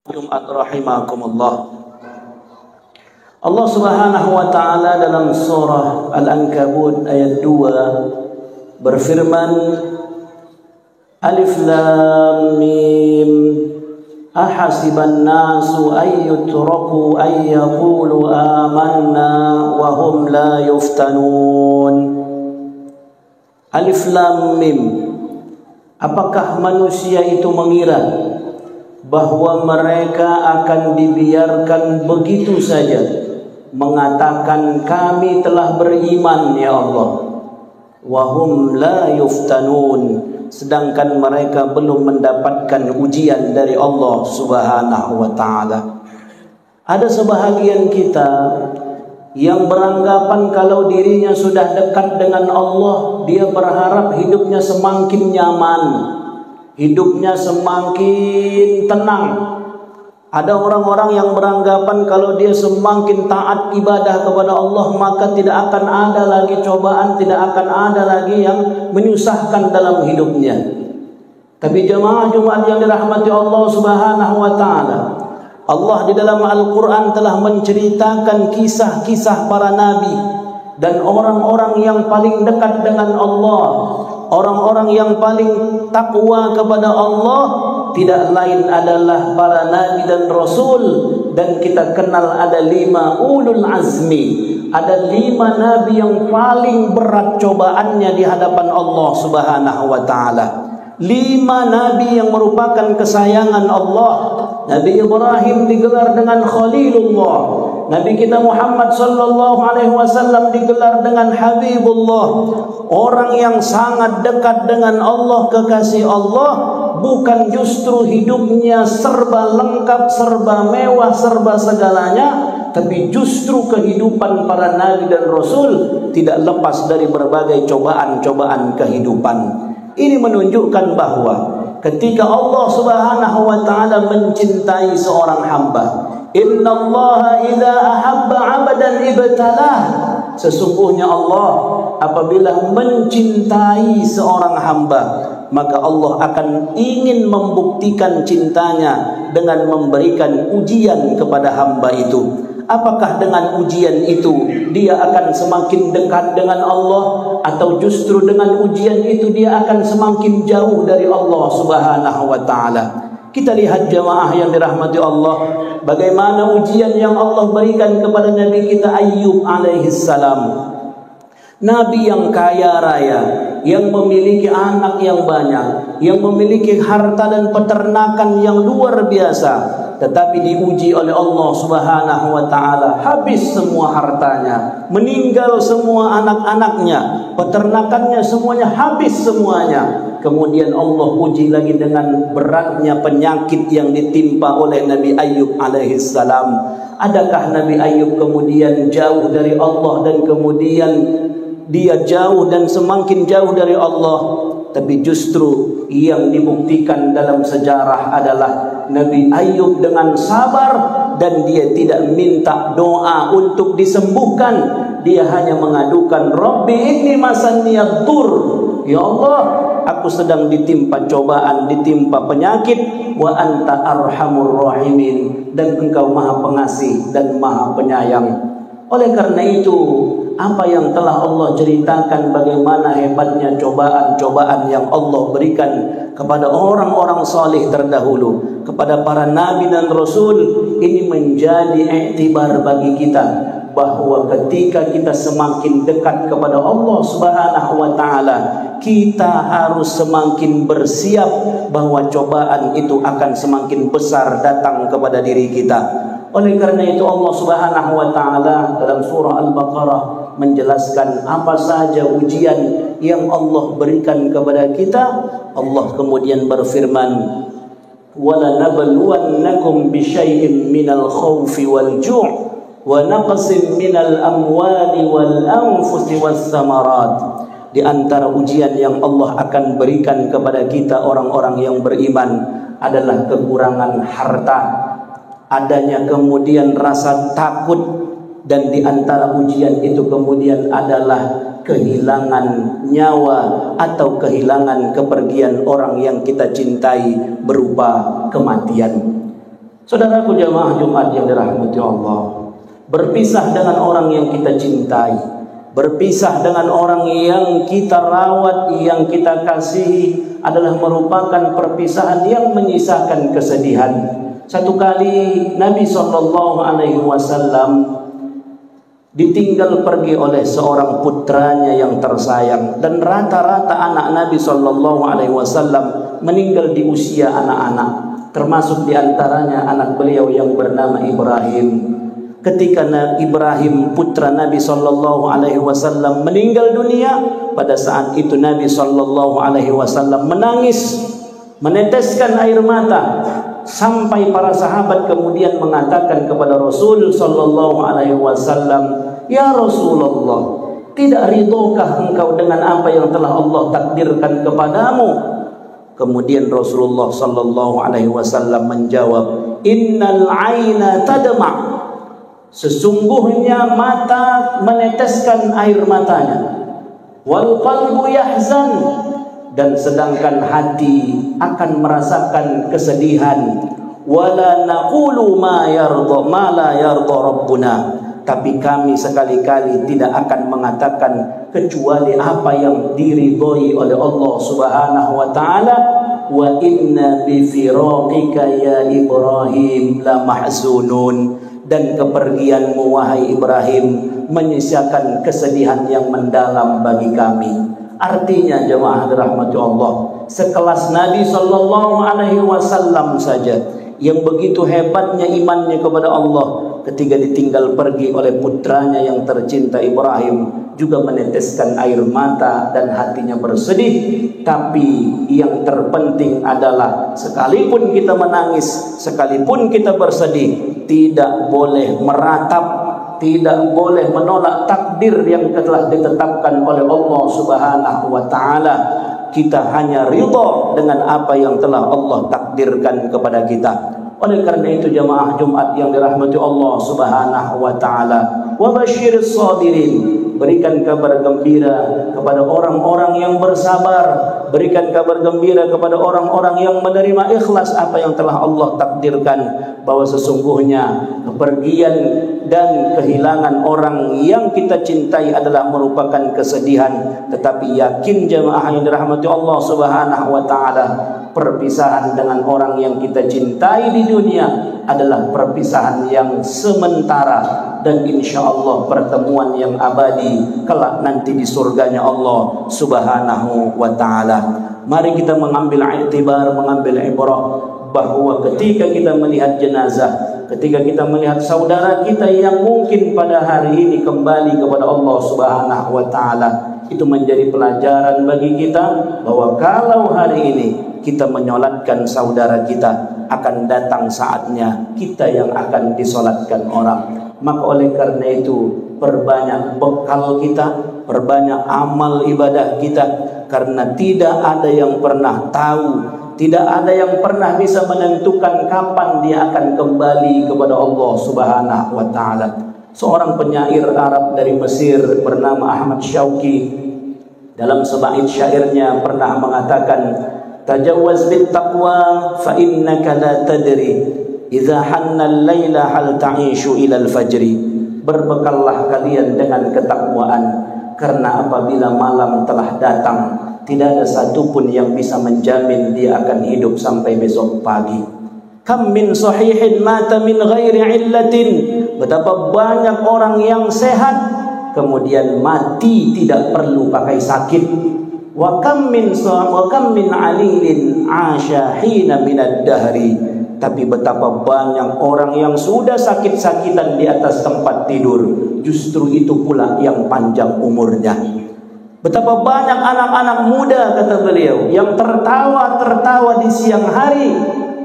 Jumat rahimakumullah. Allah Subhanahu wa taala dalam surah Al-Ankabut ayat 2 berfirman, Alif Lam Mim, ahasiban nasu ay yutraku ay yaqulu amanna wa hum la yuftanun. Alif Lam Mim, apakah manusia itu mengira bahwa mereka akan dibiarkan begitu saja mengatakan kami telah beriman ya Allah, wahum la yuftanun, sedangkan mereka belum mendapatkan ujian dari Allah Subhanahu wa taala. Ada sebahagian kita yang beranggapan kalau dirinya sudah dekat dengan Allah, dia berharap hidupnya semakin nyaman, hidupnya semakin tenang. Ada orang-orang yang beranggapan kalau dia semakin taat ibadah kepada Allah, maka tidak akan ada lagi cobaan, tidak akan ada lagi yang menyusahkan dalam hidupnya. Tapi jemaah Jumat yang dirahmati Allah Subhanahu wa taala, Allah di dalam Al-Quran telah menceritakan kisah-kisah para nabi dan orang-orang yang paling dekat dengan Allah, orang-orang yang paling takwa kepada Allah, tidak lain adalah para nabi dan rasul. Dan kita kenal ada 5 ulul azmi, ada 5 nabi yang paling berat cobaannya di hadapan Allah Subhanahu wa taala. 5 nabi yang merupakan kesayangan Allah. Nabi Ibrahim digelar dengan Khalilullah, Nabi kita Muhammad sallallahu alaihi wasallam digelar dengan Habibullah. Orang yang sangat dekat dengan Allah, kekasih Allah, bukan justru hidupnya serba lengkap, serba mewah, serba segalanya, tapi justru kehidupan para nabi dan rasul tidak lepas dari berbagai cobaan-cobaan kehidupan. Ini menunjukkan bahwa ketika Allah Subhanahu wa taala mencintai seorang hamba, innallaha idza ahabba 'abdan ibtalah, sesungguhnya Allah apabila mencintai seorang hamba, maka Allah akan ingin membuktikan cintanya dengan memberikan ujian kepada hamba itu. Apakah dengan ujian itu dia akan semakin dekat dengan Allah, atau justru dengan ujian itu dia akan semakin jauh dari Allah Subhanahu wa taala? Kita lihat jemaah yang dirahmati Allah, bagaimana ujian yang Allah berikan kepada Nabi kita Ayyub alaihissalam. Nabi yang kaya raya, yang memiliki anak yang banyak, yang memiliki harta dan peternakan yang luar biasa, tetapi diuji oleh Allah Subhanahu wa taala, habis semua hartanya, meninggal semua anak-anaknya, peternakannya semuanya habis semuanya. Kemudian Allah uji lagi dengan beratnya penyakit yang ditimpa oleh Nabi Ayyub alaihissalam. Adakah Nabi Ayyub kemudian jauh dari Allah dan kemudian dia jauh dan semakin jauh dari Allah? Tapi justru yang dibuktikan dalam sejarah adalah Nabi Ayyub dengan sabar, dan dia tidak minta doa untuk disembuhkan. Dia hanya mengadukan, Rabbi inni masanniyad dur, ya Allah, aku sedang ditimpa cobaan, ditimpa penyakit, wa anta arhamur rahimin, dan engkau maha pengasih dan maha penyayang. Oleh karena itu, apa yang telah Allah ceritakan bagaimana hebatnya cobaan-cobaan yang Allah berikan kepada orang-orang saleh terdahulu, kepada para nabi dan rasul, ini menjadi iktibar bagi kita bahwa ketika kita semakin dekat kepada Allah Subhanahu wa taala, kita harus semakin bersiap bahwa cobaan itu akan semakin besar datang kepada diri kita. Oleh karena itu Allah Subhanahu wa taala dalam surah Al-Baqarah menjelaskan apa saja ujian yang Allah berikan kepada kita. Allah kemudian berfirman, "Wala nabluwannakum bisyai'in minal khaufi wal ju' wa naqsin minal amwali wal anfusi was samarat." Di antara ujian yang Allah akan berikan kepada kita orang-orang yang beriman adalah kekurangan harta, adanya kemudian rasa takut, dan di antara ujian itu kemudian adalah kehilangan nyawa atau kehilangan kepergian orang yang kita cintai berupa kematian. Saudaraku jamaah Jumat yang dirahmati Allah, berpisah dengan orang yang kita cintai, berpisah dengan orang yang kita rawat, yang kita kasihi adalah merupakan perpisahan yang menyisakan kesedihan. Satu kali Nabi SAW ditinggal pergi oleh seorang putranya yang tersayang, dan rata-rata anak Nabi SAW meninggal di usia anak-anak, termasuk diantaranya anak beliau yang bernama Ibrahim. Ketika Ibrahim putra Nabi SAW meninggal dunia, pada saat itu Nabi SAW menangis, meneteskan air mata, sampai para sahabat kemudian mengatakan kepada Rasul SAW, "Ya Rasulullah, tidak ridhokah engkau dengan apa yang telah Allah takdirkan kepadamu?" Kemudian Rasulullah SAW menjawab, "Innal aina tadma'." Sesungguhnya mata meneteskan air matanya. "Wal qalbu yahzan." Dan sedangkan hati akan merasakan kesedihan. "Wala naqulu ma la yardha rabbuna." Tapi kami sekali-kali tidak akan mengatakan kecuali apa yang diridhoi oleh Allah Subhanahu wa taala. "Wa inna bi firaqika ya Ibrahim la mahzunun." Dan kepergianmu wahai Ibrahim menyisakan kesedihan yang mendalam bagi kami. Artinya jemaah dirahmati Allah, sekelas Nabi SAW saja yang begitu hebatnya imannya kepada Allah, ketika ditinggal pergi oleh putranya yang tercinta Ibrahim, juga meneteskan air mata dan hatinya bersedih. Tapi yang terpenting adalah sekalipun kita menangis, sekalipun kita bersedih, tidak boleh meratap, tidak boleh menolak takdir yang telah ditetapkan oleh Allah Subhanahu wa taala. Kita hanya ridha dengan apa yang telah Allah takdirkan kepada kita. Oleh karena itu jamaah Jumat yang dirahmati Allah Subhanahu wa taala, wa basyiris sabirin, berikan kabar gembira kepada orang-orang yang bersabar, berikan kabar gembira kepada orang-orang yang menerima ikhlas apa yang telah Allah takdirkan, bahwa sesungguhnya kepergian dan kehilangan orang yang kita cintai adalah merupakan kesedihan. Tetapi yakin jemaah yang dirahmati Allah Subhanahu wa taala, perpisahan dengan orang yang kita cintai di dunia adalah perpisahan yang sementara, dan insya Allah pertemuan yang abadi kelak nanti di surganya Allah Subhanahu wa taala. Mari kita mengambil iktibar, mengambil ibrah, bahwa ketika kita melihat jenazah, ketika kita melihat saudara kita yang mungkin pada hari ini kembali kepada Allah Subhanahu wa taala, itu menjadi pelajaran bagi kita bahwa kalau hari ini kita menyolatkan saudara kita, akan datang saatnya kita yang akan disolatkan orang. Maka oleh karena itu, perbanyak bekal kita, perbanyak amal ibadah kita, karena tidak ada yang pernah tahu, tidak ada yang pernah bisa menentukan kapan dia akan kembali kepada Allah Subhanahu wa taala. Seorang penyair Arab dari Mesir bernama Ahmad Syauqi dalam sebait syairnya pernah mengatakan, "Tajawwaz bit taqwa fa innaka la tadri idza hanna al-laila hal ta'ishu ila al-fajri." Berbekallah kalian dengan ketakwaan, karena apabila malam telah datang, tidak ada satupun yang bisa menjamin dia akan hidup sampai besok pagi. Kam min sahihin mata min ghairi illatin, betapa banyak orang yang sehat kemudian mati tidak perlu pakai sakit. Wa kam min alilin asha hina minad dahri, tapi betapa banyak orang yang sudah sakit-sakitan di atas tempat tidur, justru itu pula yang panjang umurnya. Betapa banyak anak-anak muda, kata beliau, yang tertawa-tertawa di siang hari,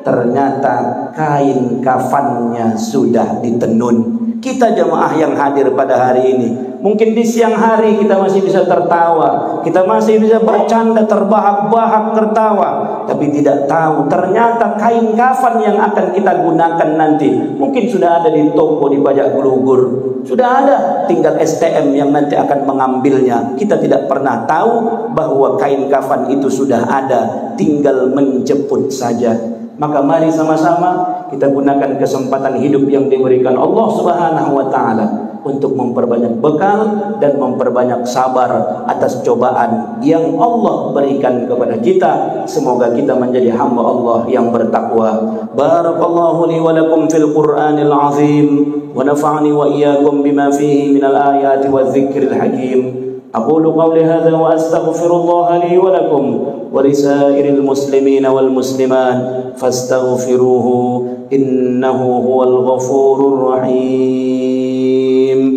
ternyata kain kafannya sudah ditenun. Kita jemaah yang hadir pada hari ini, mungkin di siang hari kita masih bisa tertawa, kita masih bisa bercanda, terbahak-bahak tertawa, tapi tidak tahu ternyata kain kafan yang akan kita gunakan nanti mungkin sudah ada di toko di Pajak Gulugur, sudah ada, tinggal STM yang nanti akan mengambilnya. Kita tidak pernah tahu bahwa kain kafan itu sudah ada, tinggal menjemput saja. Maka mari sama-sama kita gunakan kesempatan hidup yang diberikan Allah Subhanahu wa taala untuk memperbanyak bekal dan memperbanyak sabar atas cobaan yang Allah berikan kepada kita. Semoga kita menjadi hamba Allah yang bertakwa. Barakallahu li wa lakum fil Qur'anil azim wa nafa'ani wa iyyakum bima fihi minal ayati wadh-dhikril hakim. Aqulu qawli hadza wa astaghfirullah li wa lakum wa lisairil muslimina wal muslimat fastaghfiruhu innahu huwal ghafurur rahim.